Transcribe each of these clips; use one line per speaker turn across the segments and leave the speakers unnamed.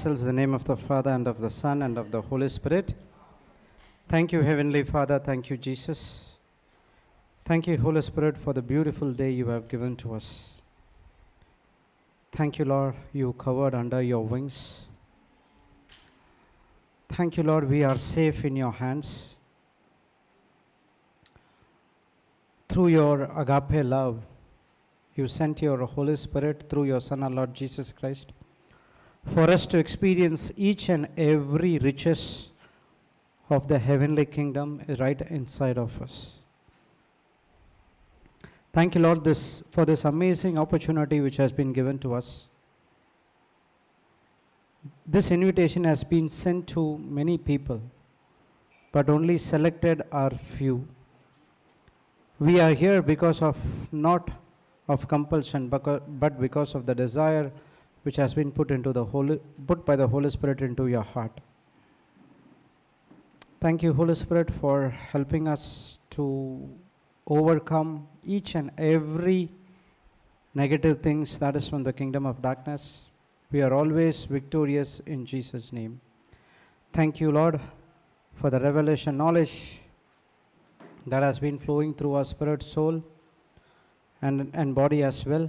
ourselves in the name of the Father, and of the Son, and of the Holy Spirit. Thank you, Heavenly Father. Thank you, Jesus. Thank you, Holy Spirit, for the beautiful day you have given to us. Thank you, Lord, you covered under your wings. Thank you, Lord, we are safe in your hands. Through your agape love, you sent your Holy Spirit through your Son, our Lord Jesus Christ, for us to experience each and every riches of the heavenly kingdom right inside of us. Thank you, Lord, for this amazing opportunity which has been given to us. This invitation has been sent to many people, but only selected are few. We are here because of not of compulsion, but because of the desire which has been put by the Holy Spirit into your heart. Thank you, Holy Spirit, for helping us to overcome each and every negative things that is from the kingdom of darkness. We are always victorious in Jesus' name. Thank you, Lord, for the revelation knowledge that has been flowing through our spirit, soul, and body as well.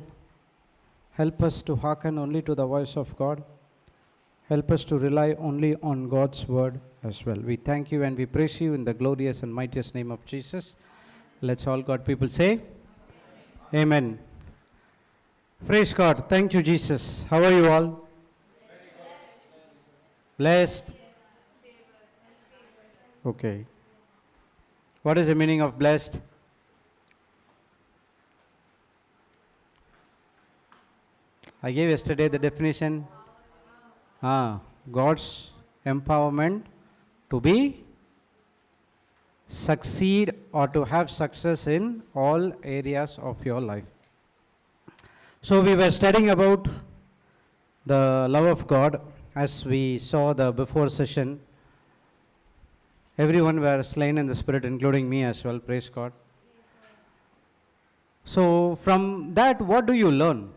Help us to hearken only to the voice of God. Help us to rely only on God's word as well. We thank you and we praise you in the glorious and mightiest name of Jesus. Let's all God people say, Amen. Praise God. Thank you, Jesus. How are you all? Blessed. Okay. What is the meaning of blessed? I gave yesterday the definition. God's empowerment to be succeed or to have success in all areas of your life. So we were studying about the love of God as we saw the before session. Everyone were slain in the spirit, including me as well. Praise God. So from that, what do you learn?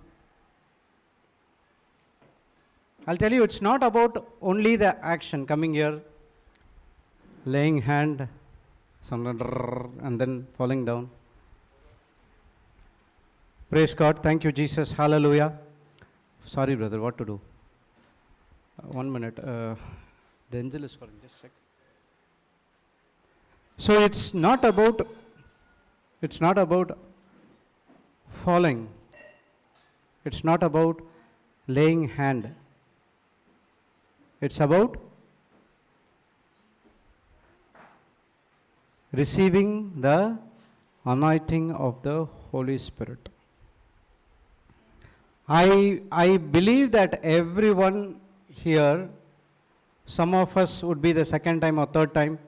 I'll tell you, it's not about only the action, coming here, laying hand, and then falling down. Praise God. Thank you, Jesus. Hallelujah. Sorry, brother, what to do? 1 minute. Denzel is calling. Just check. So it's not about falling. It's not about laying hand. It's about receiving the anointing of the Holy Spirit. I believe that everyone here, some of us would be the second time or third time.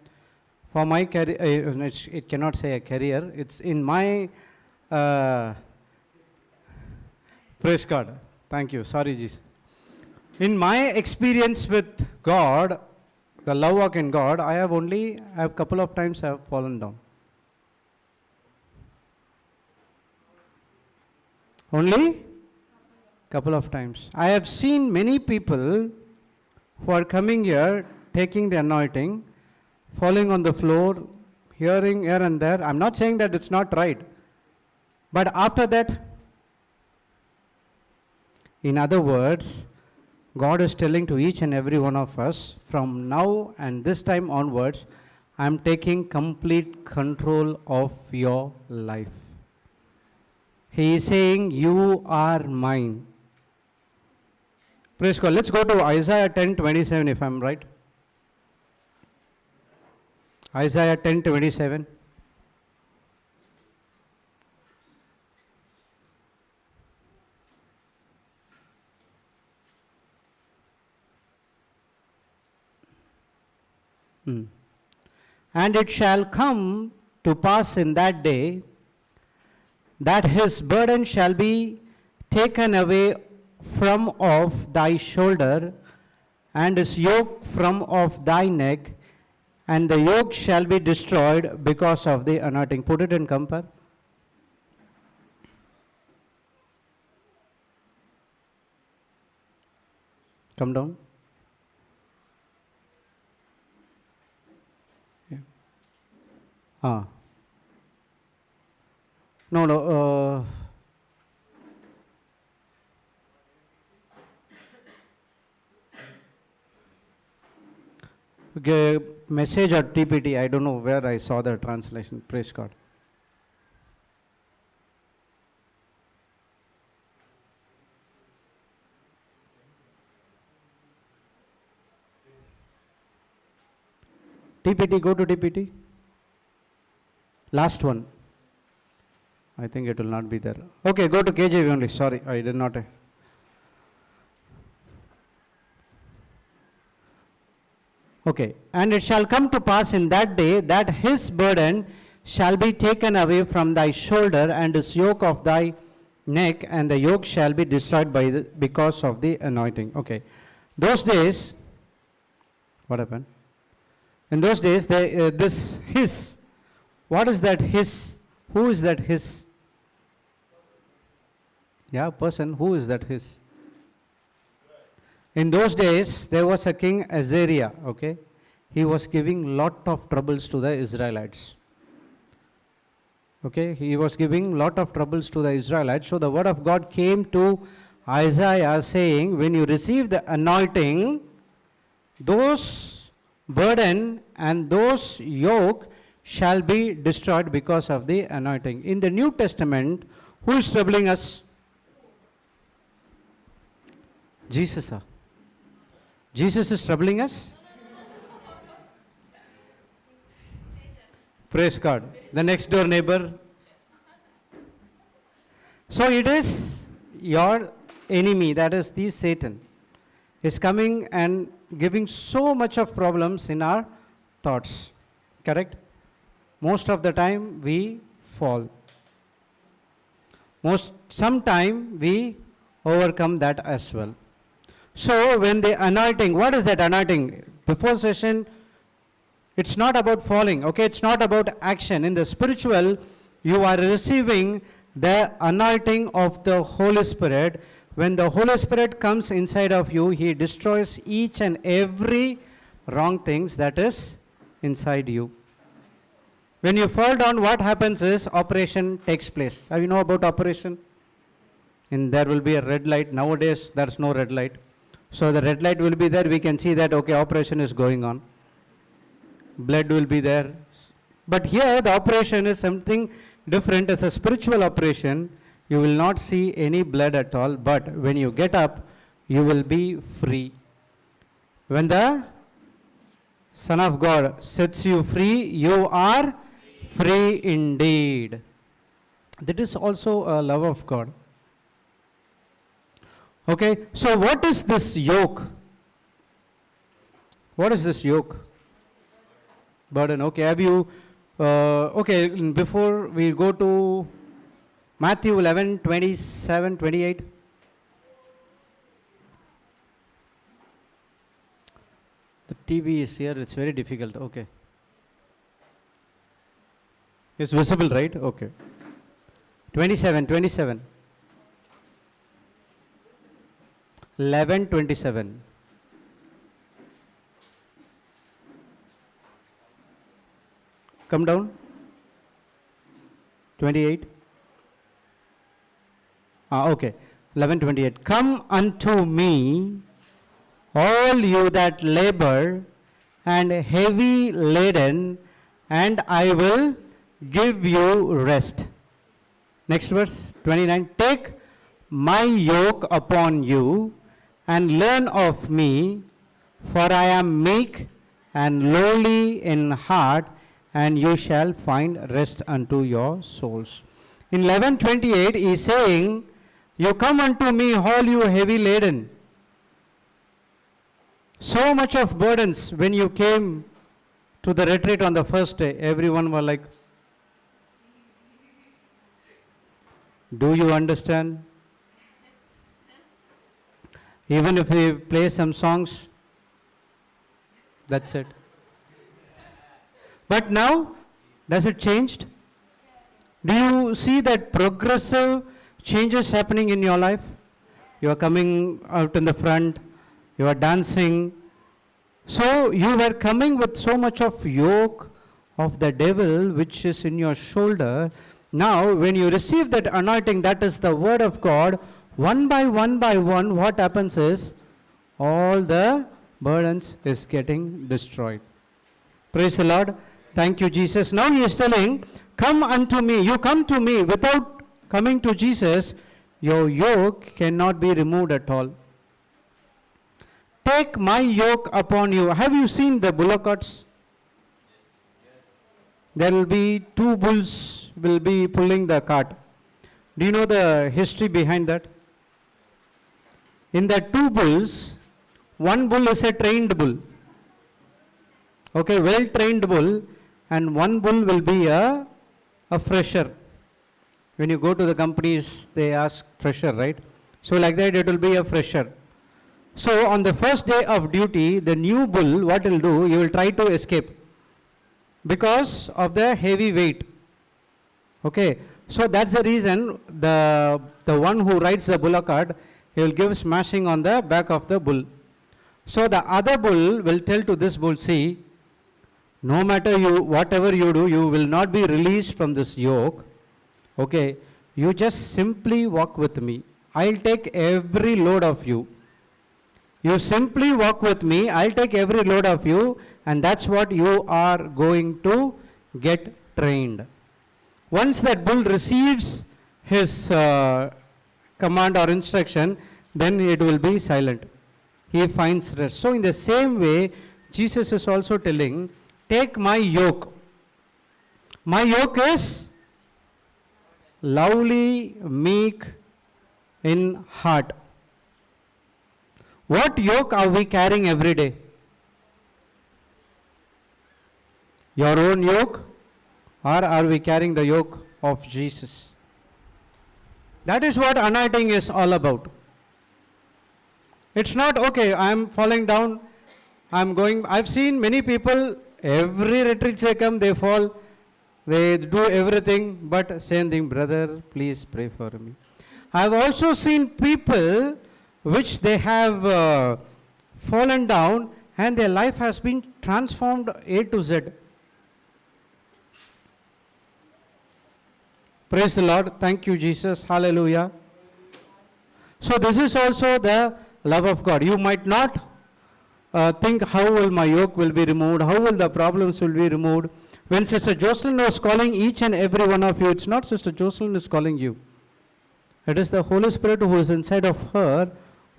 For my career, it cannot say a career. It's in my, praise God. Thank you. Sorry, Jesus. In my experience with God, the love walk in God, I have a couple of times I have fallen down. Only couple of times. I have seen many people who are coming here, taking the anointing, falling on the floor, hearing here and there. I'm not saying that it's not right. But after that, in other words, God is telling to each and every one of us, from now and this time onwards, I'm taking complete control of your life. He is saying, you are mine. Praise God. Let's go to Isaiah 10:27 if I'm right. Isaiah 10:27. And it shall come to pass in that day that his burden shall be taken away from off thy shoulder, and his yoke from off thy neck, and the yoke shall be destroyed because of the anointing. Put it in compare. Come down. Ah. No, no. Okay, message or TPT, I don't know where I saw the translation. Praise God. TPT, go to TPT. Last one. I think it will not be there. Okay, go to KJV only. Sorry, I did not. Okay, and it shall come to pass in that day that his burden shall be taken away from thy shoulder, and his yoke of thy neck, and the yoke shall be destroyed because of the anointing. Okay, those days, what happened? In those days, this his, what is that his? Who is that his? Yeah, person, who is that his? In those days, there was a king Azariah, okay? He was giving lot of troubles to the Israelites. Okay, he was giving lot of troubles to the Israelites. So the word of God came to Isaiah saying, when you receive the anointing, those burden and those yoke shall be destroyed because of the anointing. In the New Testament, who is troubling us? Jesus, sir. Jesus is troubling us? Praise God. The next door neighbor. So it is your enemy, that is the Satan, is coming and giving so much of problems in our thoughts. Correct? Most of the time we fall. Sometime we overcome that as well. So when the anointing, what is that anointing? Before session, it's not about falling, okay? It's not about action. In the spiritual, you are receiving the anointing of the Holy Spirit. When the Holy Spirit comes inside of you, He destroys each and every wrong things that is inside you. When you fall down, what happens is operation takes place. Have you know about operation? And there will be a red light. Nowadays, there's no red light. So the red light will be there. We can see that, okay, operation is going on. Blood will be there. But here, the operation is something different. It's a spiritual operation. You will not see any blood at all. But when you get up, you will be free. When the Son of God sets you free, you are free indeed. That is also a love of God. Okay, so what is this yoke? What is this yoke? Burden. Okay, have you, okay, before we go to Matthew 11, 27, 28. The TV is here, it's very difficult. Okay. It's visible, right? Okay. 27. 11:27. Come down. 28. Okay. 11:28. Come unto me, all you that labor and heavy laden, and I will give you rest. Next verse, 29. Take my yoke upon you and learn of me, for I am meek and lowly in heart, and you shall find rest unto your souls. In 11:28, he is saying, you come unto me, all you heavy laden. So much of burdens. When you came to the retreat on the first day, everyone were like, do you understand? Even if we play some songs, that's it. But now, does it changed? Do you see that progressive changes happening in your life? You are coming out in the front, you are dancing. So you were coming with so much of yoke of the devil which is in your shoulder. Now, when you receive that anointing, that is the word of God, one by one, what happens is all the burdens is getting destroyed. Praise the Lord. Thank you, Jesus. Now he is telling, come unto me. You come to me. Without coming to Jesus, your yoke cannot be removed at all. Take my yoke upon you. Have you seen the bullock carts? There will be two bulls will be pulling the cart. Do you know the history behind that? In the two bulls, one bull is a trained bull. Okay, well-trained bull, and one bull will be a fresher. When you go to the companies, they ask fresher, right? So like that, it will be a fresher. So on the first day of duty, the new bull, what will do, he will try to escape because of the heavy weight. Okay, so that's the reason the one who rides the bullock cart, he will give smashing on the back of the bull. So the other bull will tell to this bull, see, no matter you, whatever you do, you will not be released from this yoke. Okay, you just simply walk with me. I'll take every load of you. You simply walk with me, I'll take every load of you, and that's what you are going to get trained. Once that bull receives his command or instruction, then it will be silent. He finds rest. So in the same way, Jesus is also telling, take my yoke. My yoke is lovely, meek in heart. What yoke are we carrying every day? Your own yoke, or are we carrying the yoke of Jesus? That is what anointing is all about. It's not, okay, I'm falling down, I'm going. I've seen many people, every retreat they come, they fall, they do everything, but same thing, brother, please pray for me. I've also seen people which they have fallen down and their life has been transformed A to Z. Praise the Lord. Thank you, Jesus. Hallelujah. So this is also the love of God. You might not think how will my yoke will be removed, how will the problems will be removed. When Sister Jocelyn was calling each and every one of you, it's not Sister Jocelyn is calling you. It is the Holy Spirit who is inside of her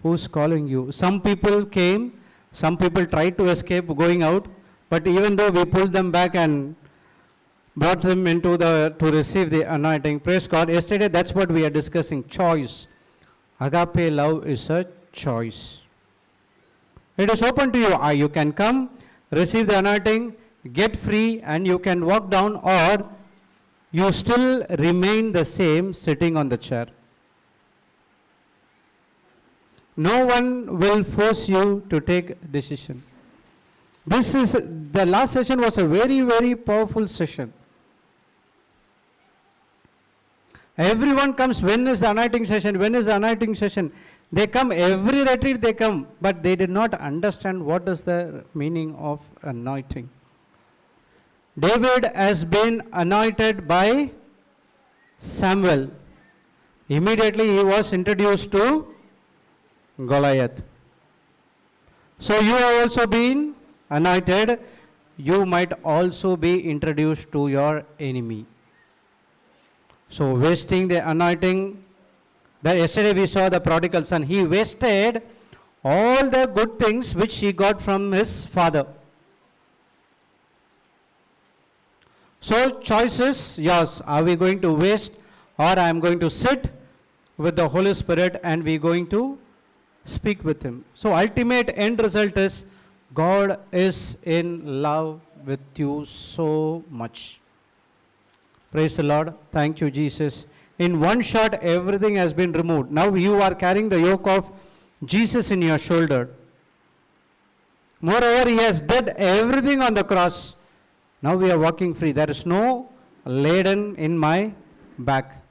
who is calling you. Some people came, some people tried to escape going out, but even though we pulled them back and brought them into to receive the anointing. Praise God. Yesterday, that's what we are discussing, choice. Agape love is a choice. It is open to you. You can come, receive the anointing, get free, and you can walk down, or you still remain the same sitting on the chair. No one will force you to take decision. The last session was a very, very powerful session. Everyone comes, when is the anointing session? When is the anointing session? They come, every retreat they come, but they did not understand what is the meaning of anointing. David has been anointed by Samuel. Immediately he was introduced to Goliath. So you have also been anointed. You might also be introduced to your enemy. So wasting the anointing, that yesterday we saw the prodigal son. He wasted all the good things which he got from his father. So choices, yours. Are we going to waste, or I am going to sit with the Holy Spirit and we are going to speak with him? So ultimate end result is God is in love with you so much. Praise the Lord. Thank you, Jesus. In one shot, everything has been removed. Now you are carrying the yoke of Jesus in your shoulder. Moreover, he has did everything on the cross. Now we are walking free. There is no laden in my back.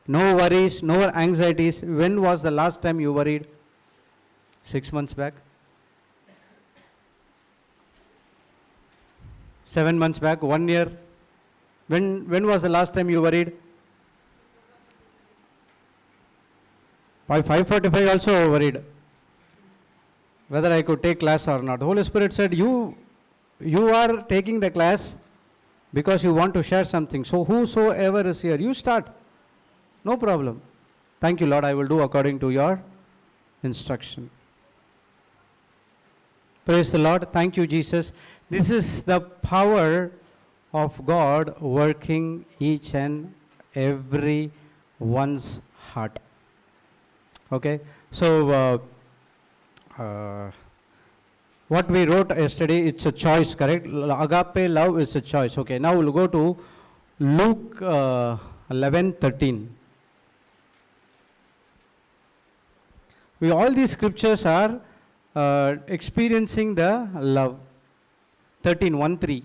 No worries, no anxieties. When was the last time you worried? 6 months back? 7 months back, 1 year? When was the last time you worried? By 5:45 also worried whether I could take class or not. The Holy Spirit said, you are taking the class because you want to share something. So whosoever is here, you start. No problem. Thank you, Lord. I will do according to your instruction. Praise the Lord. Thank you, Jesus. This is the power of God working each and every one's heart. Okay. So, what we wrote yesterday, it's a choice, correct? Agape love is a choice. Okay. Now we'll go to Luke 11:13. All these scriptures are experiencing the love. 13:13.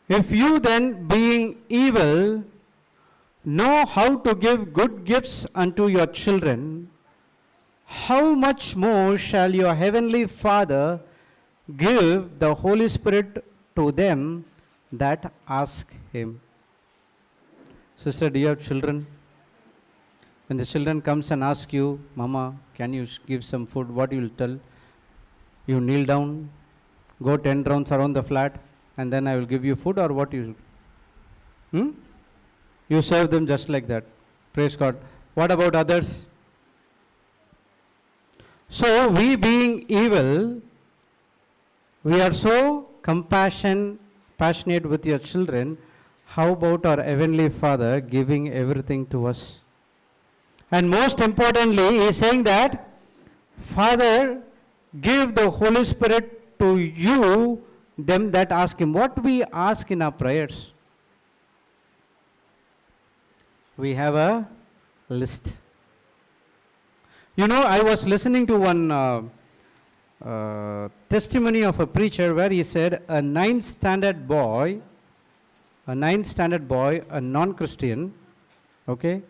If you then, being evil, know how to give good gifts unto your children, how much more shall your heavenly Father give the Holy Spirit to them that ask him? Sister, do you have children? When the children comes and ask you, Mama, can you give some food? What you will tell? You kneel down, go 10 rounds around the flat, and then I will give you food, or what you? You serve them just like that. Praise God. What about others? So we being evil, we are so passionate with your children. How about our Heavenly Father giving everything to us? And most importantly, he is saying that, Father, give the Holy Spirit to you, them that ask him. What we ask in our prayers? We have a list. You know, I was listening to one testimony of a preacher where he said a ninth standard boy, a non-Christian, okay,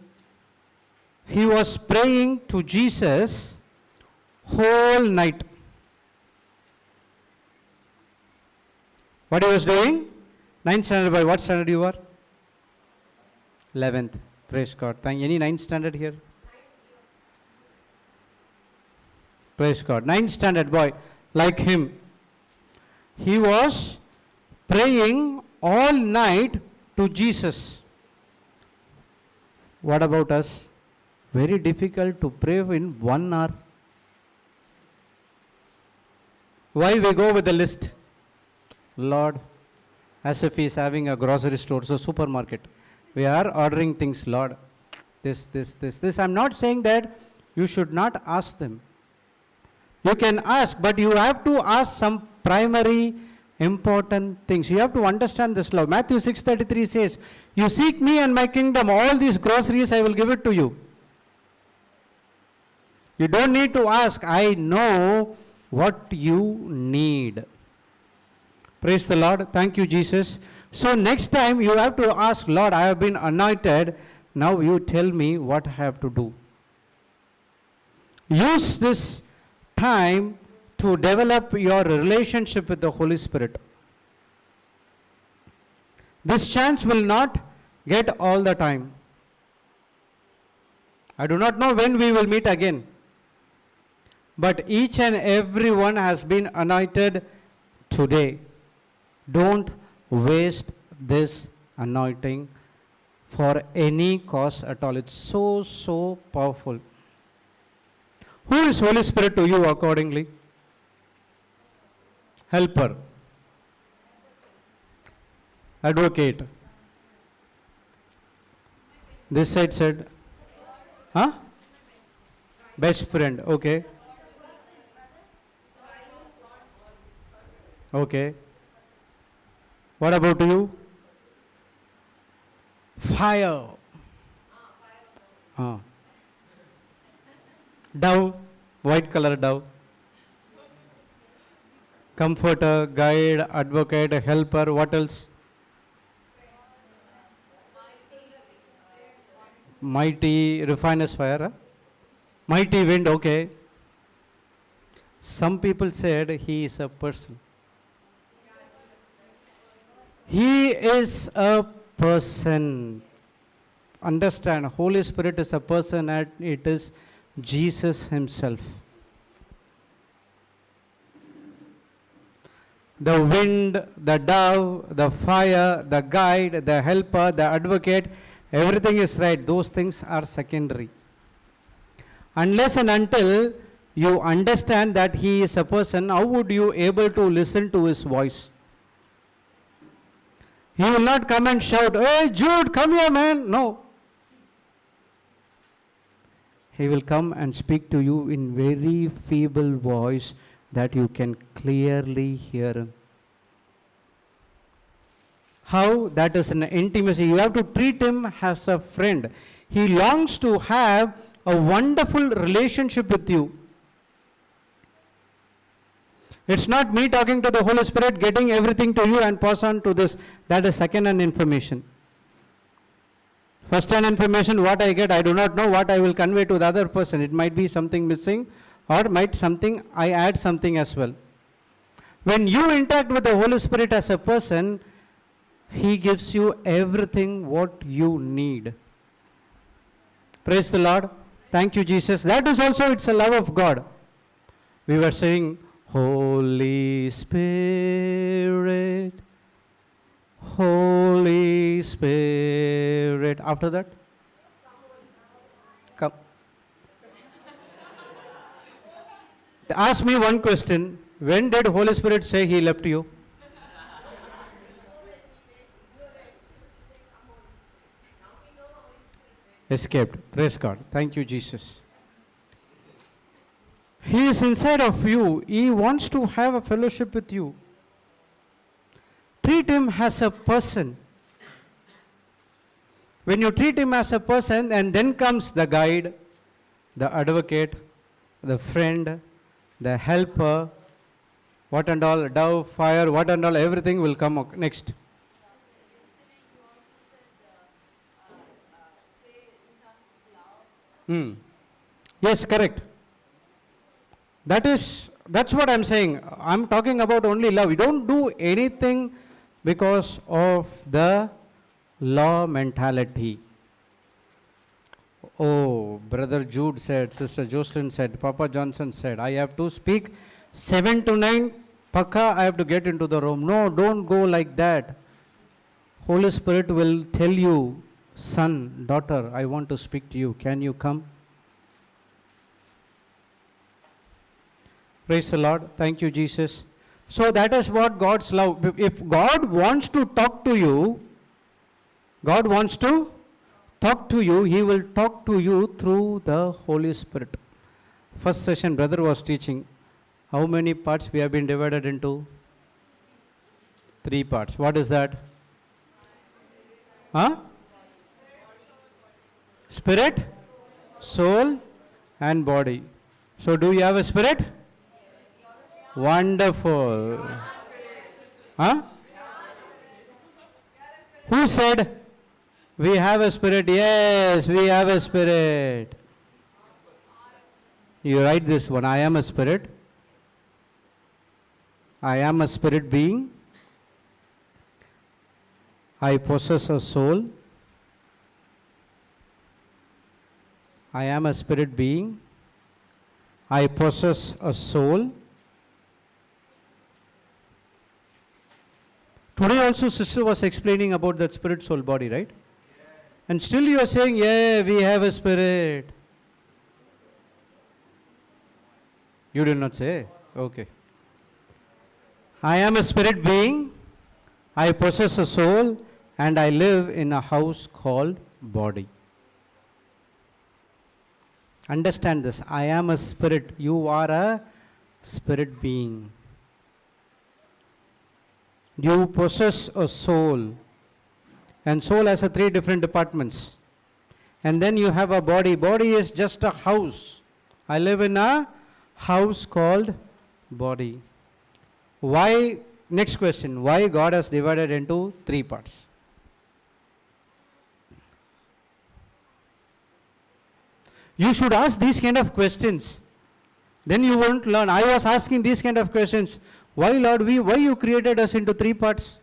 he was praying to Jesus whole night. What he was doing? 9th standard boy. What standard you are? 11th. Praise God. Any 9th standard here? Praise God. 9th standard boy, like him. He was praying all night to Jesus. What about us? Very difficult to pray in 1 hour. Why we go with the list? Lord, as if he is having a grocery store, so supermarket. We are ordering things, Lord. This. I'm not saying that you should not ask them. You can ask, but you have to ask some primary important things. You have to understand this love. Matthew 6:33 says, you seek me and my kingdom, all these groceries I will give it to you. You don't need to ask. I know what you need. Praise the Lord. Thank you, Jesus. So next time you have to ask, Lord, I have been anointed. Now you tell me what I have to do. Use this time to develop your relationship with the Holy Spirit. This chance will not get all the time. I do not know when we will meet again. But each and every one has been anointed today. Don't waste this anointing for any cause at all. It's so powerful. Who is Holy Spirit to you accordingly? Helper. Advocate. This side said, huh? Best friend. Okay. Okay. What about you? Fire. Dove, white color dove. Comforter, guide, advocate, helper. What else? Mighty, refiner's fire. Huh? Mighty wind, okay. Some people said he is a person. He is a person. Understand, Holy Spirit is a person and it is Jesus himself. The wind, the dove, the fire, the guide, the helper, the advocate, everything is right. Those things are secondary. Unless and until you understand that he is a person, how would you able to listen to his voice? He will not come and shout, "Hey Jude, come here, man." No. He will come and speak to you in very feeble voice that you can clearly hear him. How? That is an intimacy. You have to treat him as a friend. He longs to have a wonderful relationship with you. It's not me talking to the Holy Spirit, getting everything to you and pass on to this. That is second-hand information. First-hand information, what I get, I do not know what I will convey to the other person. It might be something missing or might something, I add something as well. When you interact with the Holy Spirit as a person, he gives you everything what you need. Praise the Lord. Thank you, Jesus. That is also, it's a love of God. We were saying, Holy Spirit, Holy Spirit. After that, come. Ask me one question. When did Holy Spirit say he left you? Escaped. Praise God. Thank you, Jesus. He is inside of you. He wants to have a fellowship with you. Treat him as a person. When you treat him as a person, and then comes the guide, the advocate, the friend, the helper, what and all, dove, fire, what and all, everything will come next. Yes, correct. That's what I'm saying. I'm talking about only love. You don't do anything because of the law mentality. Oh, Brother Jude said, Sister Jocelyn said, Papa Johnson said, I have to speak 7 to 9, Paka, I have to get into the room. No, don't go like that. Holy Spirit will tell you, son, daughter, I want to speak to you. Can you come? Praise the Lord. Thank you, Jesus. So that is what God's love. If God wants to talk to you, God wants to talk to you, he will talk to you through the Holy Spirit. First session, brother was teaching. How many parts we have been divided into? 3 parts. What is that? Spirit, soul, and body. So do you have a spirit? Wonderful. Who said we have a spirit? Yes, we have a spirit. You write this one. I am a spirit. I am a spirit being. I possess a soul. I am a spirit being. I possess a soul. Today also sister was explaining about that spirit, soul, body, right? And still you are saying, yeah, we have a spirit. You did not say? Okay. I am a spirit being. I possess a soul. And I live in a house called body. Understand this. I am a spirit. You are a spirit being. You possess a soul. And soul has 3 different departments. And then you have a body. Body is just a house. I live in a house called body. Why? Next question. Why God has divided into 3 parts? You should ask these kind of questions. Then you won't learn. I was asking these kind of questions. Why, Lord, why you created us into three parts?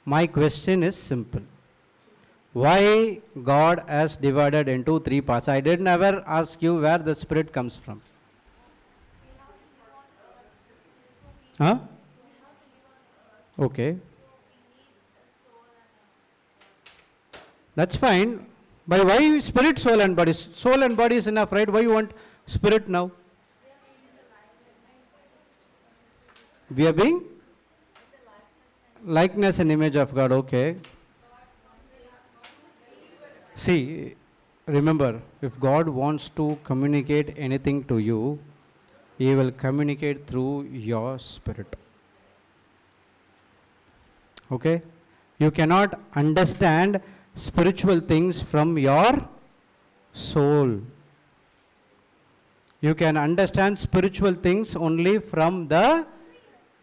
My question is simple. Why God has divided into three parts? I did never ask you where the spirit comes from. Huh? Okay. That's fine. But why spirit, soul and body? Soul and body is enough, right? Why you want spirit now? We are being likeness and image of God. Okay. See, remember, if God wants to communicate anything to you, He will communicate through your spirit. Okay? You cannot understand spiritual things from your soul. You can understand spiritual things only from the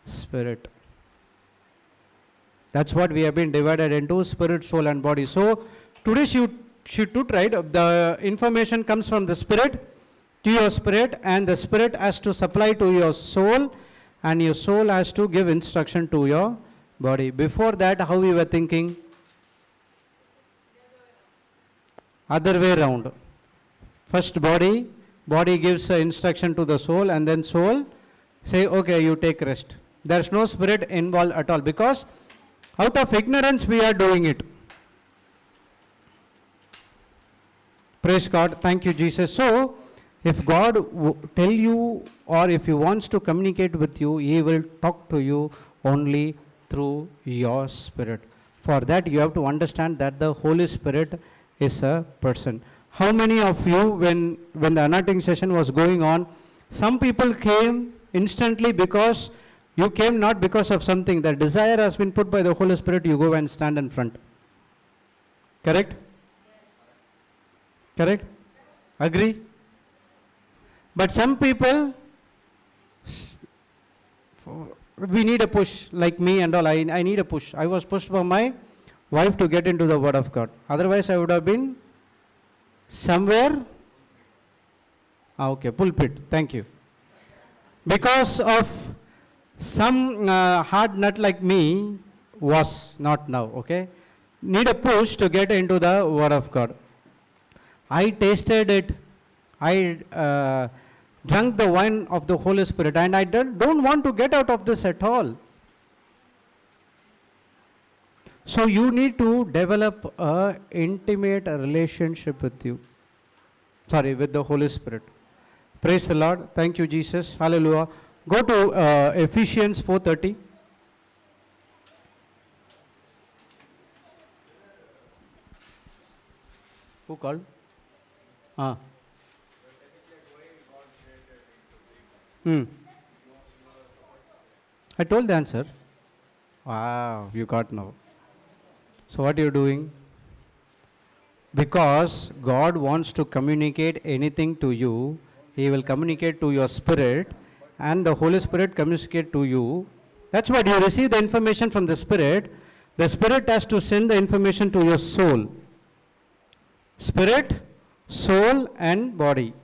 spirit. That's what we have been divided into, spirit, soul and body. So, today she took, right, the information comes from the spirit to your spirit, and the spirit has to supply to your soul, and your soul has to give instruction to your body. Before that, how we were thinking? Other way around. First body gives instruction to the soul, and then soul say, okay, you take rest. There's no spirit involved at all, because out of ignorance we are doing it. Praise God. Thank you, Jesus. So, if God tell you, or if He wants to communicate with you, He will talk to you only through your spirit. For that, you have to understand that the Holy Spirit is a person. How many of you, when the anointing session was going on, some people came instantly because you came not because of something. The desire has been put by the Holy Spirit, you go and stand in front. Correct? Correct? Agree? But some people, we need a push, like me and all. I need a push. I was pushed by my wife to get into the Word of God. Otherwise, I would have been somewhere. Okay, pulpit. Thank you. Because of some hard nut like me was not now. Okay, need a push to get into the Word of God. I tasted it. I drank the wine of the Holy Spirit, and I don't want to get out of this at all. So you need to develop a intimate relationship with with the Holy Spirit. Praise the Lord. Thank you, Jesus. Hallelujah. Go to Ephesians 4:30. Who called? I told the answer. Wow, you got now. So what are you doing? Because God wants to communicate anything to you, He will communicate to your spirit, and the Holy Spirit communicate to you. That's what you receive the information from the Spirit. The Spirit has to send the information to your soul. Spirit, soul and body.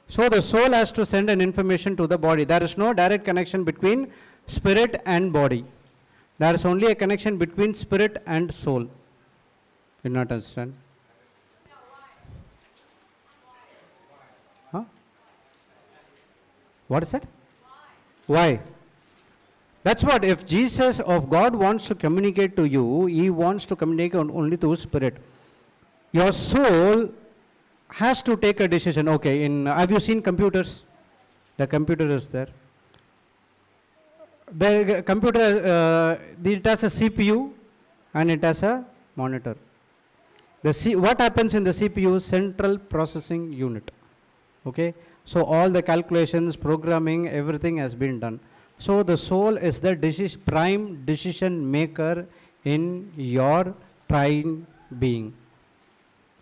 So the soul has to send an information to the body. There is no direct connection between spirit and body. There is only a connection between spirit and soul. You not understand? Huh? What is that? Why? That's what, if Jesus of God wants to communicate to you, He wants to communicate only through spirit. Your soul has to take a decision. Okay, have you seen computers? The computer is there. The computer, it has a CPU and it has a monitor. What happens in the CPU? Central processing unit. Okay, so all the calculations, programming, everything has been done. So the soul is the prime decision maker in your prime being.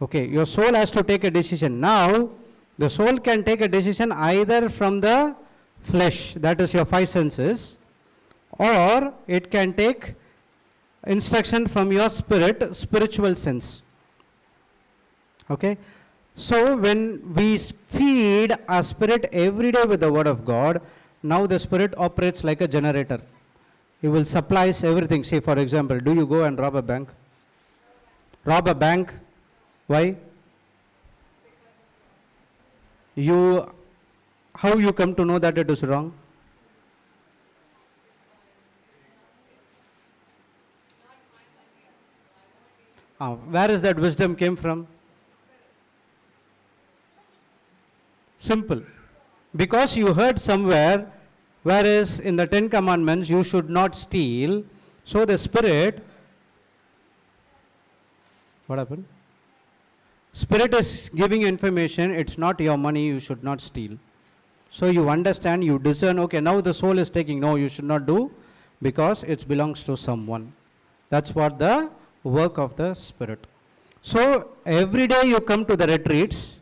Okay, your soul has to take a decision. Now, the soul can take a decision either from the flesh, that is your five senses, or it can take instruction from your spirit, spiritual sense. Okay? So when we feed our spirit every day with the word of God, now the spirit operates like a generator. It will supplies everything. Say for example, do you go and rob a bank? Rob a bank? Why? How you come to know that it is wrong? Where is that wisdom came from? Simple. Because you heard somewhere, whereas in the 10 commandments you should not steal, so the spirit, what happened? Spirit is giving you information, it's not your money, you should not steal. So you understand, you discern, okay, now the soul is taking, no, you should not do, because it belongs to someone. That's what the work of the spirit. So every day you come to the retreats,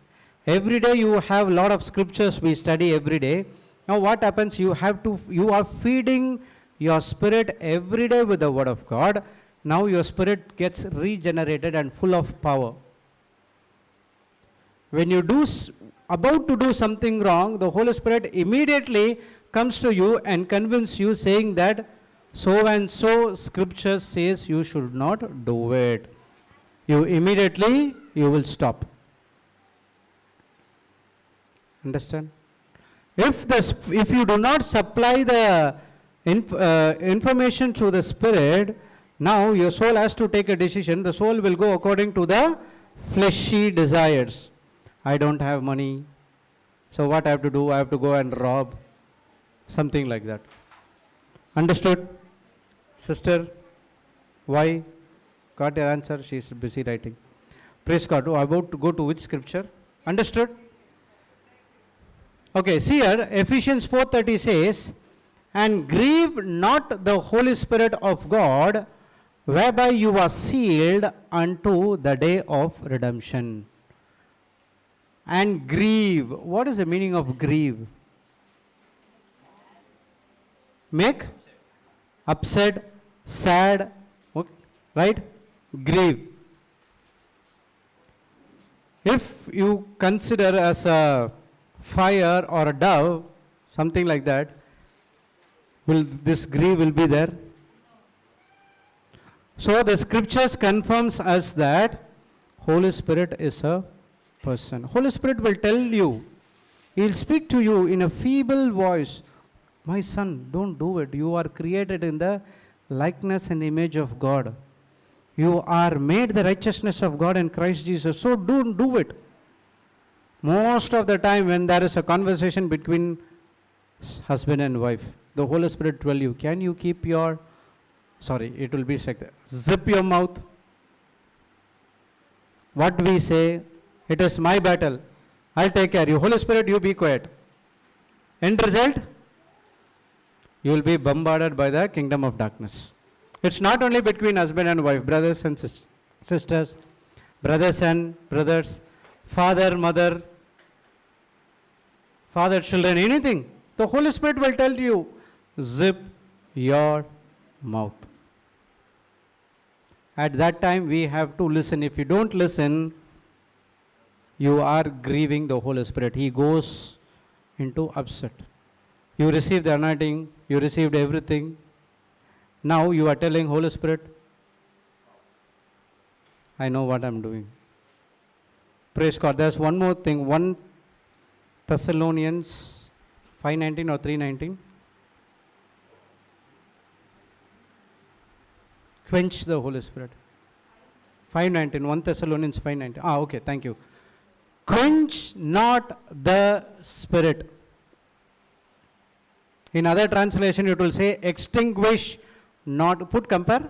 every day you have a lot of scriptures we study every day. Now what happens, you are feeding your spirit every day with the word of God. Now your spirit gets regenerated and full of power. When you about to do something wrong, the Holy Spirit immediately comes to you and convinces you, saying that so and so scripture says you should not do it. You will stop. Understand? If you do not supply the information to the spirit, now your soul has to take a decision. The soul will go according to the fleshy desires. I don't have money, so what I have to do? I have to go and rob. Something like that. Understood? Sister, why? Got your answer? She is busy writing. Praise God. About to go to which scripture? Understood? Okay, see here, Ephesians 4:30 says, and grieve not the Holy Spirit of God, whereby you are sealed unto the day of redemption. And grieve. What is the meaning of grieve? Make upset, sad, right? Grieve. If you consider as a fire or a dove, something like that, this grieve will be there? So the scriptures confirms us that Holy Spirit is a person. Holy Spirit will tell you, He will speak to you in a feeble voice. My son, don't do it. You are created in the likeness and image of God. You are made the righteousness of God in Christ Jesus. So don't do it. Most of the time when there is a conversation between husband and wife, the Holy Spirit will tell you, can you keep your, it will be like that. Zip your mouth. What we say, it is my battle. I'll take care of you. Holy Spirit, you be quiet. End result, you will be bombarded by the kingdom of darkness. It's not only between husband and wife, brothers and sisters, brothers and brothers, father, mother, father, children, anything. The Holy Spirit will tell you, zip your mouth. At that time, we have to listen. If you don't listen, you are grieving the Holy Spirit. He goes into upset. You received the anointing, you received everything. Now you are telling Holy Spirit, I know what I'm doing. Praise God. There's one more thing. 1 Thessalonians 5:19 or 3:19. Quench the Holy Spirit. 5:19. 1 Thessalonians 5:19. Okay, thank you. Quench not the Spirit. In other translation, it will say extinguish not. Put compare.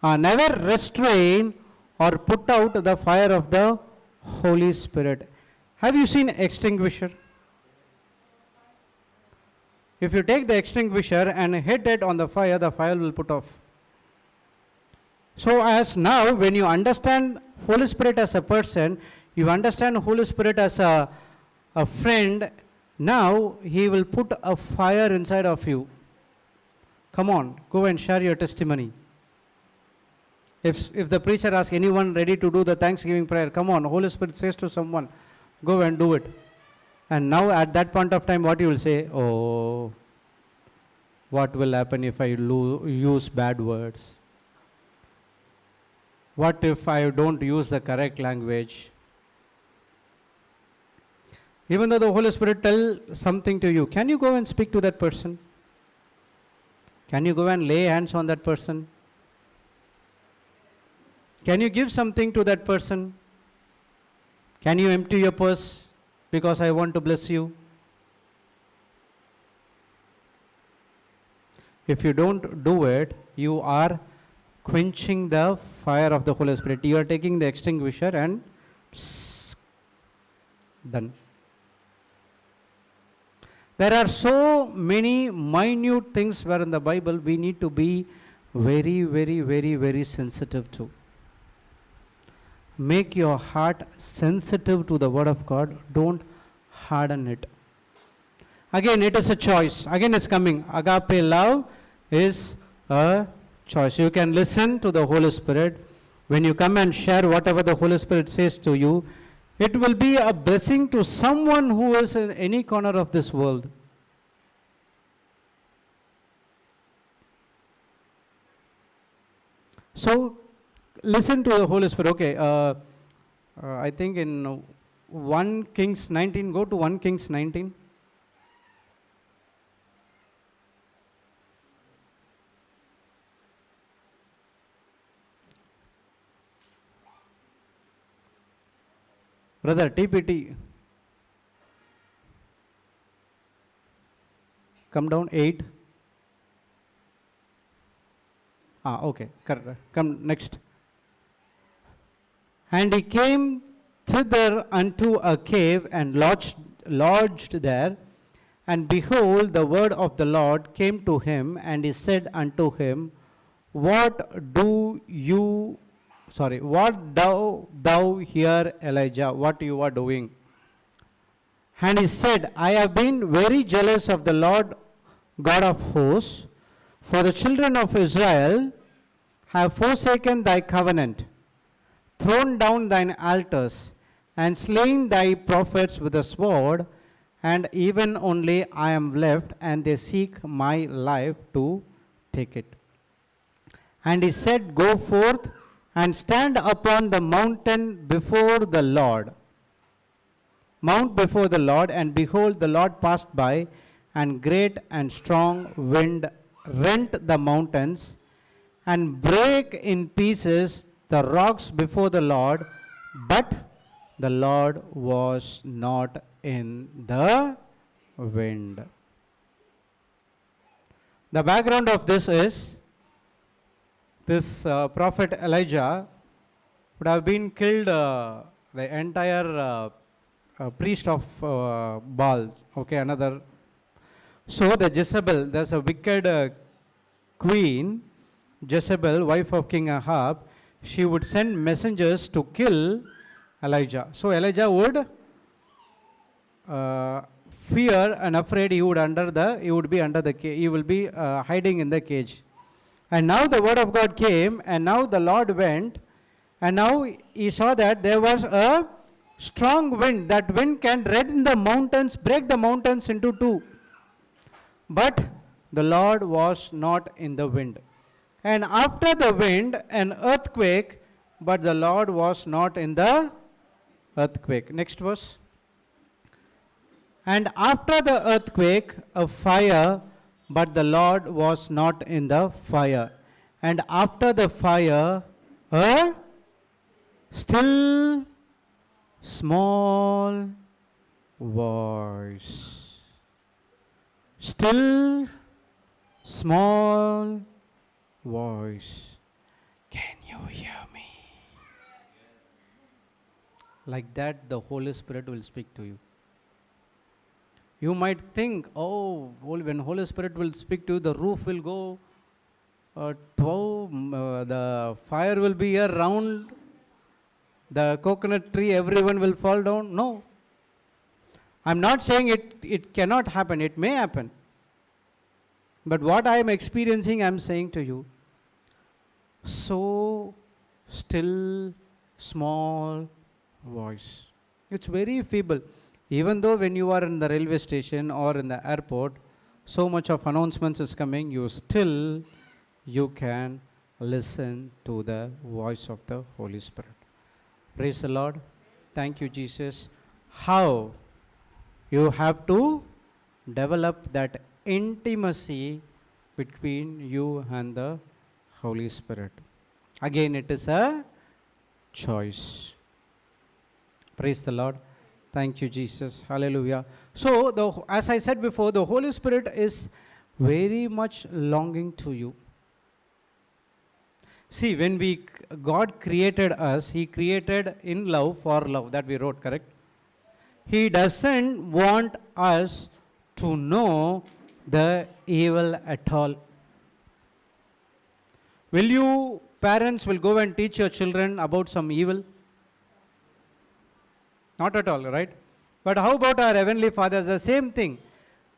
Never restrain or put out the fire of the Holy Spirit. Have you seen extinguisher? If you take the extinguisher and hit it on the fire will put off. So as now, when you understand Holy Spirit as a person, you understand Holy Spirit as a friend, now He will put a fire inside of you. Come on, go and share your testimony. If the preacher asks anyone ready to do the Thanksgiving prayer, come on, Holy Spirit says to someone, go and do it. And now at that point of time, what you will say? Oh, what will happen if I use bad words? What if I don't use the correct language? Even though the Holy Spirit tell something to you, can you go and speak to that person? Can you go and lay hands on that person? Can you give something to that person? Can you empty your purse because I want to bless you? If you don't do it, you are quenching the fire of the Holy Spirit. You are taking the extinguisher and done. There are so many minute things where in the Bible we need to be very, very, very, very sensitive to. Make your heart sensitive to the Word of God. Don't harden it. Again, it is a choice. Again, it's coming. Agape love is a choice. You can listen to the Holy Spirit. When you come and share whatever the Holy Spirit says to you, it will be a blessing to someone who is in any corner of this world. So, listen to the Holy Spirit. Okay, I think in 1 Kings 19, go to 1 Kings 19. Brother, TPT. Come down 8. Okay, correct. Come next. And he came thither unto a cave and lodged there. And behold, the word of the Lord came to him, and he said unto him, What thou here, Elijah? What you are doing? And he said, I have been very jealous of the Lord God of hosts, for the children of Israel have forsaken thy covenant, thrown down thine altars, and slain thy prophets with the sword, and even only I am left, and they seek my life to take it. And he said, Go forth and stand upon the mountain before the Lord. Mount before the Lord, and behold, the Lord passed by, and great and strong wind rent the mountains, and brake in pieces the rocks before the Lord, but the Lord was not in the wind. The background of this is, this prophet Elijah would have been killed, the entire priest of Baal. Okay, another. So the Jezebel, there's a wicked queen, Jezebel, wife of King Ahab. She would send messengers to kill Elijah. So Elijah would fear and afraid he will be hiding in the cage. And now the word of God came, and now the Lord went, and now he saw that there was a strong wind. That wind can rend the mountains, break the mountains into two. But the Lord was not in the wind. And after the wind, an earthquake, but the Lord was not in the earthquake. Next verse. And after the earthquake, a fire, but the Lord was not in the fire. And after the fire, a still small voice. Still small voice. Can you hear me? Like that, the Holy Spirit will speak to you. You might think, when Holy Spirit will speak to you, the roof will go, the fire will be around, the coconut tree, everyone will fall down. No. I'm not saying it cannot happen. It may happen. But what I am experiencing, I am saying to you, so still, small voice. It's very feeble. Even though when you are in the railway station or in the airport, so much of announcements is coming, you can listen to the voice of the Holy Spirit. Praise the Lord. Thank you, Jesus. How? You have to develop that intimacy between you and the Holy Spirit. Again, it is a choice. Praise the Lord. Thank you, Jesus. Hallelujah. So, as I said before, the Holy Spirit is very much longing to you. See, when God created us, He created in love for love. That we wrote, correct? He doesn't want us to know the evil at all. Will you, parents, will go and teach your children about some evil? Not at all, right? But how about our Heavenly Father? The same thing.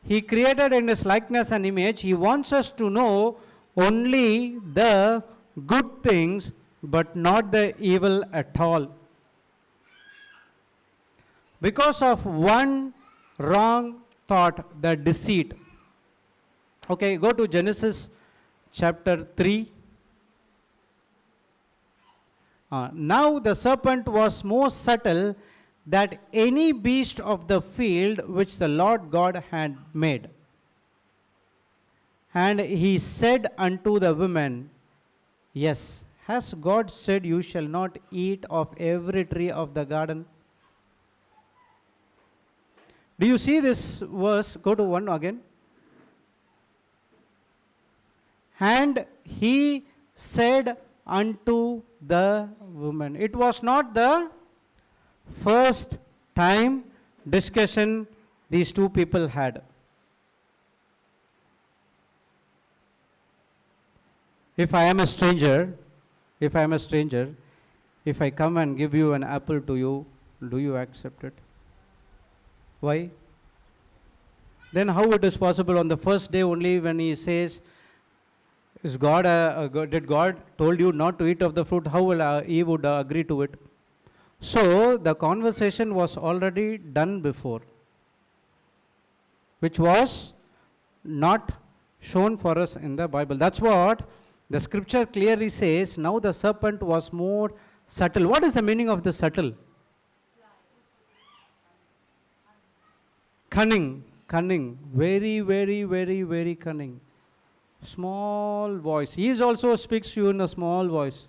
He created in His likeness and image. He wants us to know only the good things, but not the evil at all. Because of one wrong thought, the deceit. Okay, go to Genesis chapter 3. Now the serpent was more subtle than any beast of the field which the Lord God had made. And he said unto the woman, Yes, has God said you shall not eat of every tree of the garden? Do you see this verse? Go to one again. And he said unto the woman. It was not the first time discussion these two people had. If I am a stranger, if I come and give you an apple to you, do you accept it? Why? Then how it is possible on the first day only when he says, did God told you not to eat of the fruit? How will Eve would agree to it? So the conversation was already done before, which was not shown for us in the Bible. That's what the scripture clearly says. Now the serpent was more subtle. What is the meaning of the subtle? Cunning, very, very, very, very cunning. Small voice. He also speaks to you in a small voice.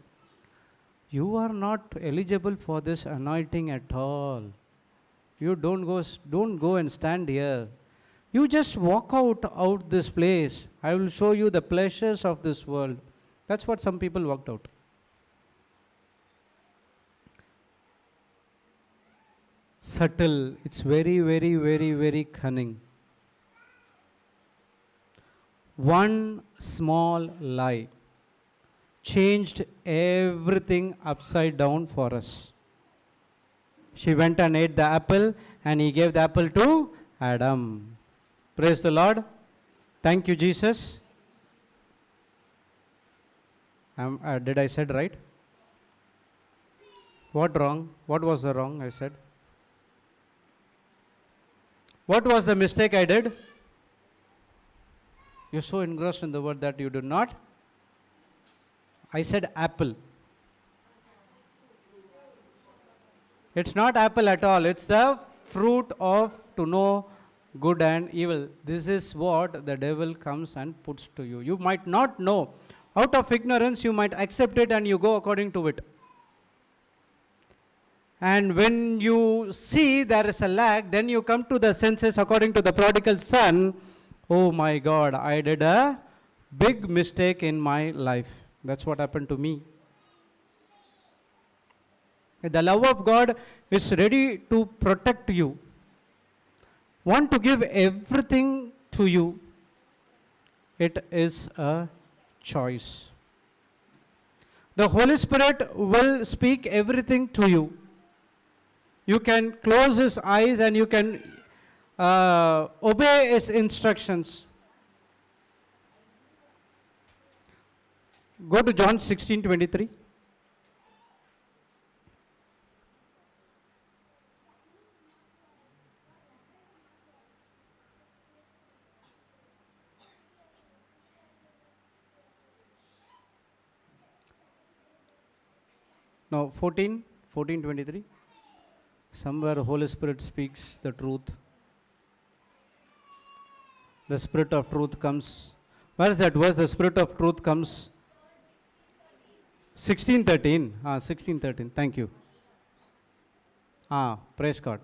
You are not eligible for this anointing at all. You don't go and stand here. You just walk out this place. I will show you the pleasures of this world. That's what some people walked out. Subtle. It's very, very, very, very cunning. One small lie changed everything upside down for us. She went and ate the apple, and he gave the apple to Adam. Praise the Lord. Thank you, Jesus. Did I said right? What wrong? What was the wrong I said? What was the mistake I did? You're so engrossed in the word that you did not. I said apple. It's not apple at all. It's the fruit of to know good and evil. This is what the devil comes and puts to you. You might not know. Out of ignorance, you might accept it and you go according to it. And when you see there is a lack, then you come to the senses according to the prodigal son. Oh my God, I did a big mistake in my life. That's what happened to me. The love of God is ready to protect you, want to give everything to you. It is a choice. The Holy Spirit will speak everything to you. You can close His eyes and you can obey His instructions. Go to John 16:23. No, 14:23. Somewhere the Holy Spirit speaks the truth. The Spirit of truth comes. Where is that verse? The Spirit of truth comes. 16:13. 16:13. Thank you. Praise God.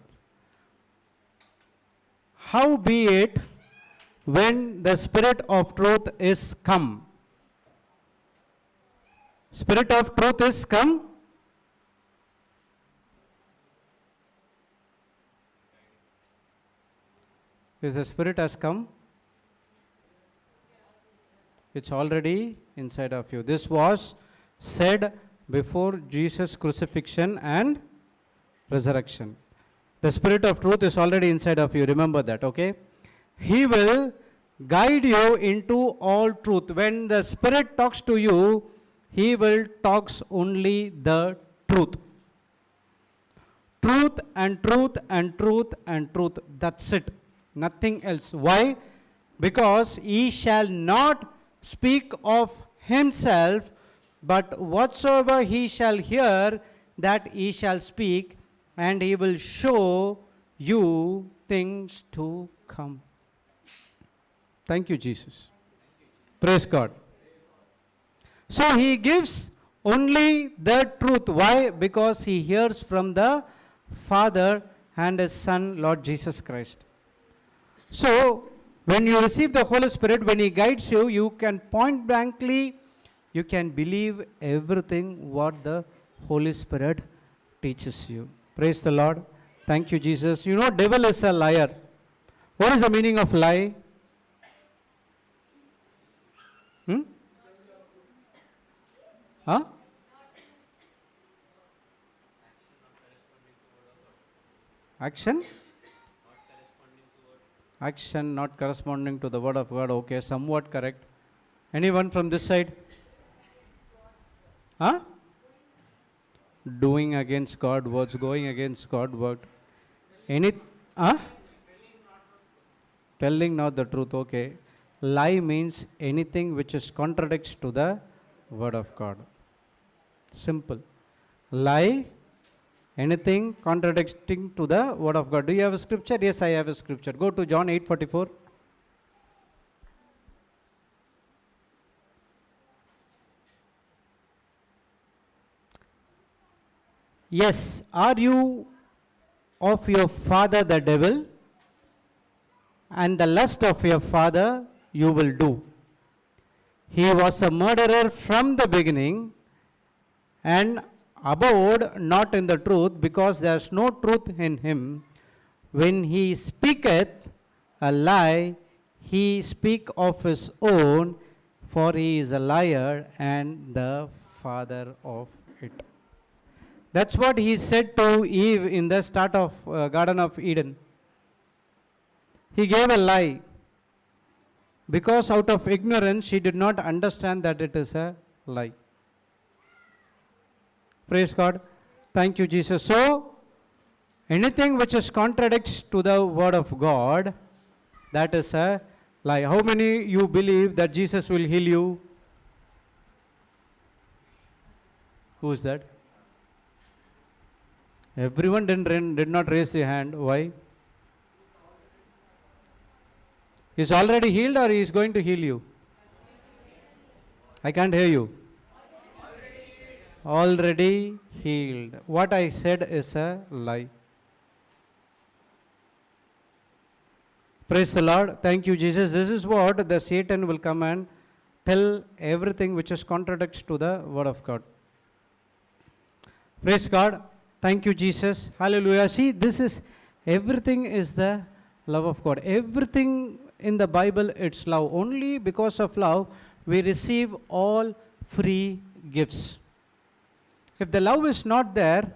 Howbeit, when the Spirit of truth is come. Spirit of truth is come. Is the Spirit has come? It's already inside of you. This was said before Jesus' crucifixion and resurrection. The Spirit of truth is already inside of you. Remember that, okay? He will guide you into all truth. When the Spirit talks to you, He will talks only the truth. Truth and truth and truth and truth. That's it. Nothing else. Why? Because He shall not speak of Himself, but whatsoever He shall hear, that He shall speak, and He will show you things to come. Thank you, Jesus. Praise God. So He gives only the truth. Why? Because He hears from the Father and His Son, Lord Jesus Christ. So, when you receive the Holy Spirit, when He guides you, you can point blankly, you can believe everything what the Holy Spirit teaches you. Praise the Lord. Thank you, Jesus. You know, devil is a liar. What is the meaning of lie? Huh? Action? Action not corresponding to the word of God. Okay, somewhat correct. Anyone from this side? Huh? Doing against God words, going against God word. Any? Huh? Telling not the truth. Okay. Lie means anything which is contradicts to the word of God. Simple. Lie, anything contradicting to the word of God. Do you have a scripture? Yes, I have a scripture. Go to John 8:44. Yes, are you of your father the devil? And the lust of your father you will do. He was a murderer from the beginning, and abode not in the truth, because there is no truth in him. When he speaketh a lie, he speak of his own, for he is a liar and the father of it. That's what he said to Eve in the start of Garden of Eden. He gave a lie. Because out of ignorance, she did not understand that it is a lie. Praise God. Thank you, Jesus. So, anything which is contradicts to the word of God, that is a lie. How many you believe that Jesus will heal you? Who is that? Everyone did not raise their hand. Why? He is already healed, or he is going to heal you? I can't hear you. Already healed. What I said is a lie. Praise the Lord. Thank you, Jesus. This is what the Satan will come and tell everything which is contradicts to the word of God. Praise God. Thank you, Jesus. Hallelujah. See, this is, everything is the love of God. Everything in the Bible, it's love. Only because of love, we receive all free gifts. If the love is not there,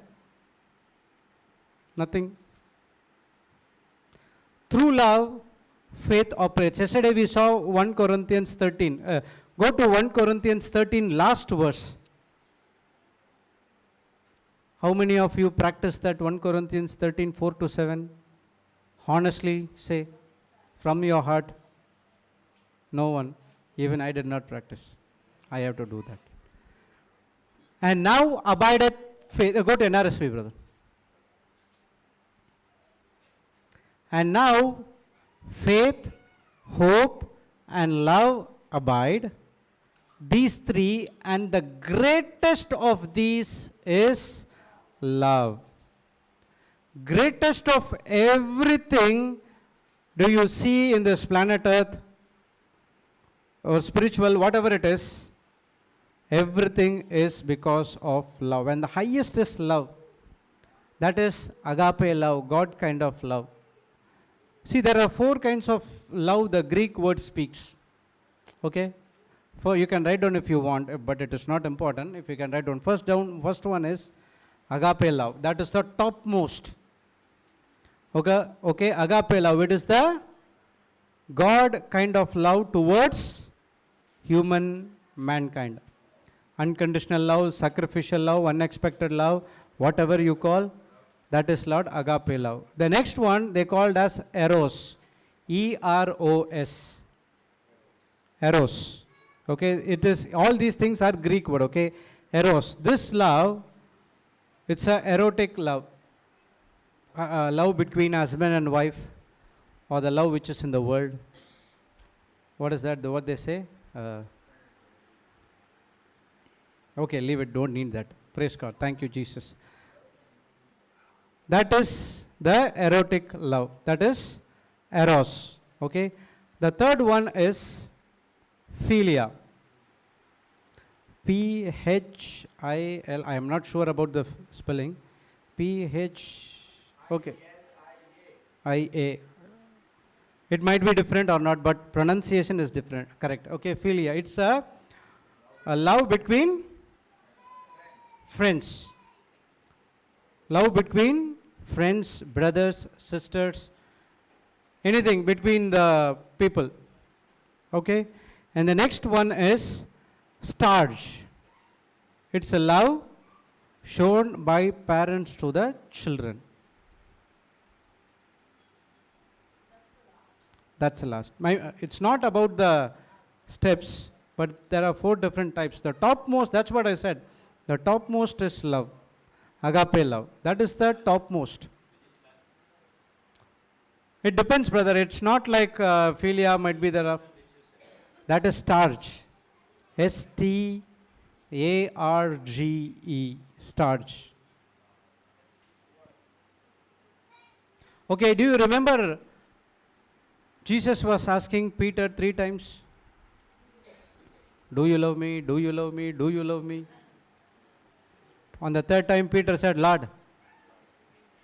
nothing. Through love, faith operates. Yesterday we saw 1 Corinthians Go to 1 Corinthians 13, last verse. How many of you practice that 1 Corinthians 13, 4 to 7? Honestly say, from your heart. No one. Even I did not practice. I have to do that. And now abideth faith. Go to NRSV, brother. And now faith, hope, and love abide. These three, and the greatest of these is love. Greatest of everything do you see in this planet Earth or spiritual, whatever it is, everything is because of love. And the highest is love. That is agape love, God kind of love. See, there are 4 kinds of love the Greek word speaks. Okay? You can write down if you want, but it is not important. If you can write down. First one is agape love. That is the topmost. Okay, agape love. It is the God kind of love towards human mankind. Unconditional love, sacrificial love, unexpected love, whatever you call, that is Lord agape love. The next one they called as eros. E-R-O-S. Eros. Okay, it is, all these things are Greek word, okay. Eros. This love, it's a erotic love. Love between husband and wife, or the love which is in the world. What is that? What they say? Okay, leave it. Don't need that. Praise God. Thank you, Jesus. That is the erotic love. That is eros. Okay. The third one is philia. P-H-I-L. I am not sure about the spelling. P-H. Okay. I-A. It might be different or not, but pronunciation is different. Correct. Okay, philia. It's a love between friends. Love between friends, brothers, sisters, anything between the people. Okay. And the next one is starge. It's a love shown by parents to the children. That's the last. It's not about the steps, but there are 4 different types. The topmost, that's what I said. The topmost is love. Agape love. That is the topmost. It depends, brother. It's not like philia might be there. That is starge. S-T-A-R-G-E. Starge. Okay, do you remember Jesus was asking Peter 3 times, do you love me? Do you love me? Do you love me? On the 3rd time, Peter said, Lord,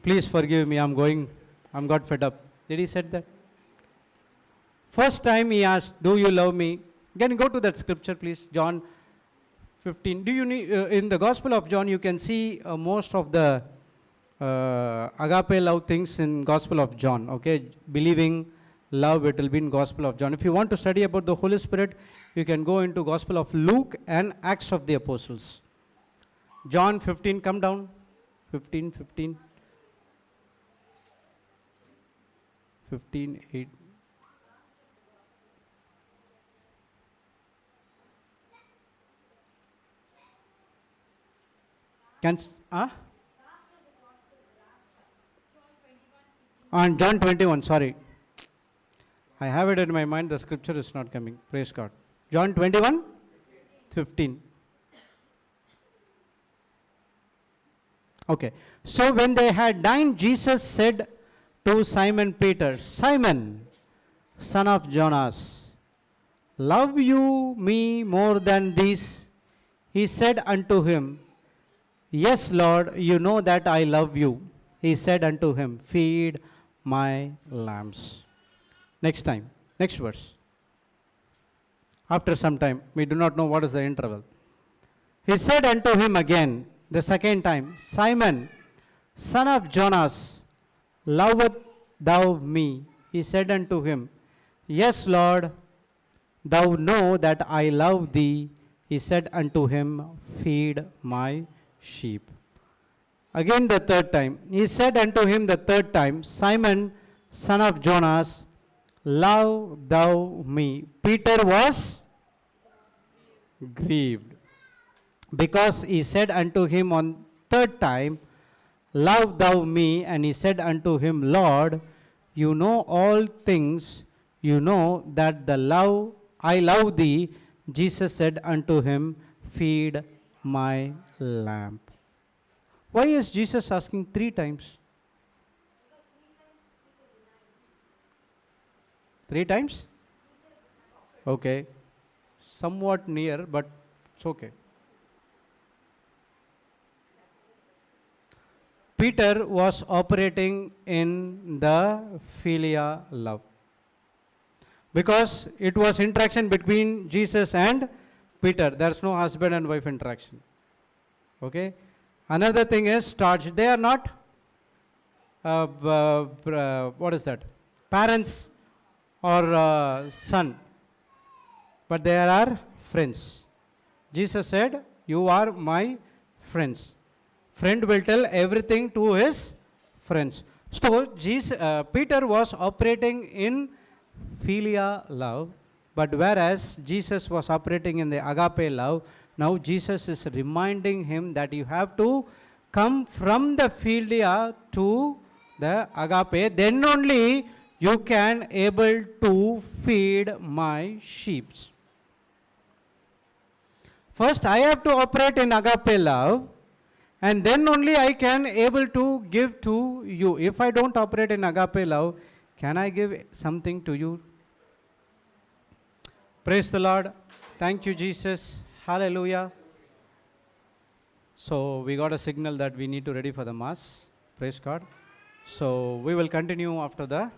please forgive me. I'm got fed up. Did he said that? First time he asked, do you love me? Can you go to that scripture, please? John 15. Do you need, in the Gospel of John, you can see most of the agape love things in Gospel of John. Okay, believing, love, it will be in Gospel of John. If you want to study about the Holy Spirit, you can go into Gospel of Luke and Acts of the Apostles. John 15, come down. 15, 15. 15, 8. On John 21, sorry. I have it in my mind, the scripture is not coming. Praise God. John 21, 15. Okay. So when they had dined, Jesus said to Simon Peter, Simon, son of Jonas, love you me more than these? He said unto him, Yes, Lord, you know that I love you. He said unto him, feed my lambs. Next time, next verse. After some time, we do not know what is the interval. He said unto him again, the second time, Simon, son of Jonas, lovest thou me? He said unto him, Yes, Lord, thou know that I love thee. He said unto him, feed my sheep. Again the third time. He said unto him the third time, Simon, son of Jonas, love thou me? Peter was grieved, because he said unto him on third time, love thou me? And he said unto him, Lord, you know all things, you know that I love thee. Jesus said unto him, feed my lamb. Why is Jesus asking 3 times? 3 times? Okay. Somewhat near, but it's okay. Peter was operating in the philia love, because it was interaction between Jesus and Peter. There's no husband and wife interaction. Okay. Another thing is starch. They are not, what is that? Parents or son, but they are friends. Jesus said, you are my friends. Friend will tell everything to his friends. So Peter was operating in philia love, but whereas Jesus was operating in the agape love, now Jesus is reminding him that you have to come from the philia to the agape, then only you can able to feed my sheep. First I have to operate in agape love, and then only I can able to give to you. If I don't operate in agape love, can I give something to you? Praise the Lord. Thank you, Jesus. Hallelujah. So we got a signal that we need to ready for the Mass. Praise God. So we will continue after the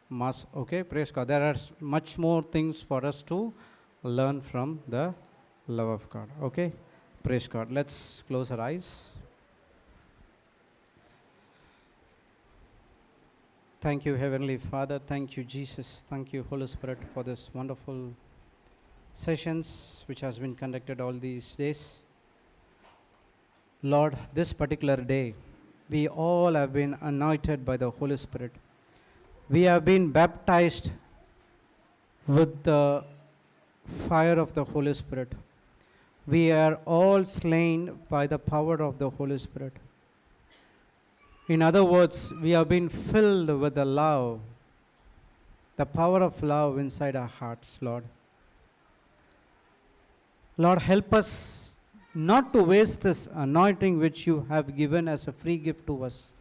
Mass. Okay, praise God. There are much more things for us to learn from the love of God. Okay, praise God. Let's close our eyes. Thank you, Heavenly Father. Thank you, Jesus. Thank you, Holy Spirit, for this wonderful sessions which has been conducted all these days. Lord, this particular day, we all have been anointed by the Holy Spirit. We have been baptized with the fire of the Holy Spirit. We are all slain by the power of the Holy Spirit. In other words, we have been filled with the love, the power of love inside our hearts, Lord. Lord, help us not to waste this anointing which you have given as a free gift to us.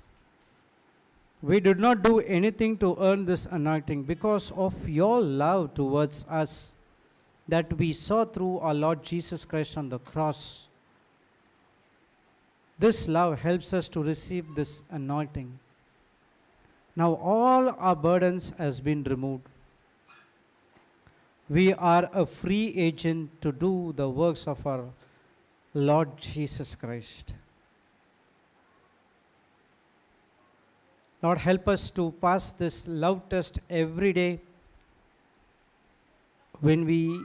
We did not do anything to earn this anointing, because of your love towards us that we saw through our Lord Jesus Christ on the cross. This love helps us to receive this anointing. Now all our burdens has been removed. We are a free agent to do the works of our Lord Jesus Christ. Lord, help us to pass this love test every day when we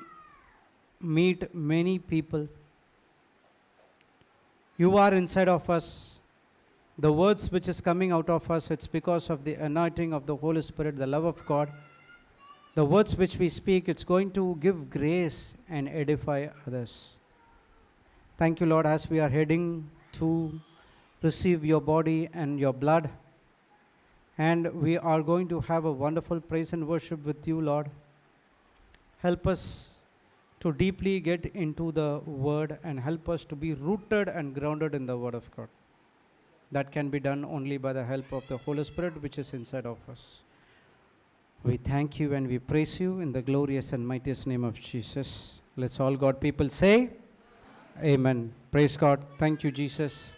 meet many people. You are inside of us. The words which is coming out of us, it's because of the anointing of the Holy Spirit, the love of God. The words which we speak, it's going to give grace and edify others. Thank you, Lord, as we are heading to receive your body and your blood. And we are going to have a wonderful praise and worship with you, Lord. Help us to deeply get into the Word and help us to be rooted and grounded in the Word of God. That can be done only by the help of the Holy Spirit which is inside of us. We thank you and we praise you in the glorious and mightiest name of Jesus. Let's all God people say, Amen. Praise God. Thank you, Jesus.